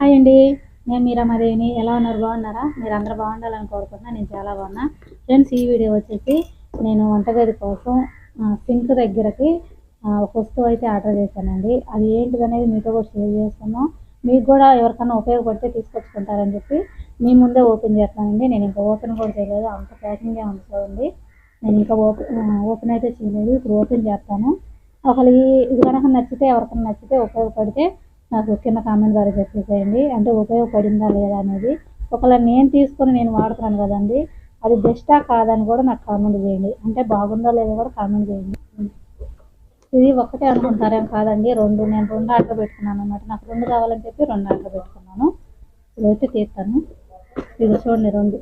Hi అండి. నేను మీ రమాదేవిని. ఎలా ఉన్నారు? బాగున్నారా? మీరు అందరూ బాగుండాలని కోరుకుంటున్నా. నేను చాలా బాగున్నా. ఫ్రెండ్స్, ఈ వీడియో వచ్చేసి నేను వంటగది కోసం సింక్ దగ్గరకి ఒక వస్తువు అయితే ఆర్డర్ చేశానండి. అది ఏంటిదనేది మీతో కూడా షేర్ చేస్తాను. మీకు కూడా ఎవరికైనా ఉపయోగపడితే తీసుకొచ్చుకుంటారని చెప్పి మీ ముందే ఓపెన్ చేస్తానండి. నేను ఇంకా ఓపెన్ కూడా చేయలేదు, అంత ప్యాకింగే ఉంది చూడండి. నేను ఇంకా ఓపెన్ అయితే చేయలేదు. ఇప్పుడు ఓపెన్ చేస్తాను. ఒకవేళ ఇది కనుక నచ్చితే, ఎవరికైనా నచ్చితే, ఉపయోగపడితే నాకు కింద కామెంట్ ద్వారా చెప్పేసేయండి. అంటే ఉపయోగపడిందా లేదా అనేది. ఒకవేళ నేను తీసుకొని నేను వాడుతున్నాను కదండి, అది బెస్టా కాదని కూడా నాకు కామెంట్ చేయండి. అంటే బాగుందో లేదో కూడా కామెంట్ చేయండి. ఇది ఒక్కటే అనుకుంటారేం కాదండి, నేను రెండు ఆర్డర్ పెట్టుకున్నాను అనమాట. నాకు రెండు కావాలని చెప్పి రెండు ఆర్డర్ పెట్టుకున్నాను. ఇదైతే తీస్తాను. ఇది చూడండి, రెండు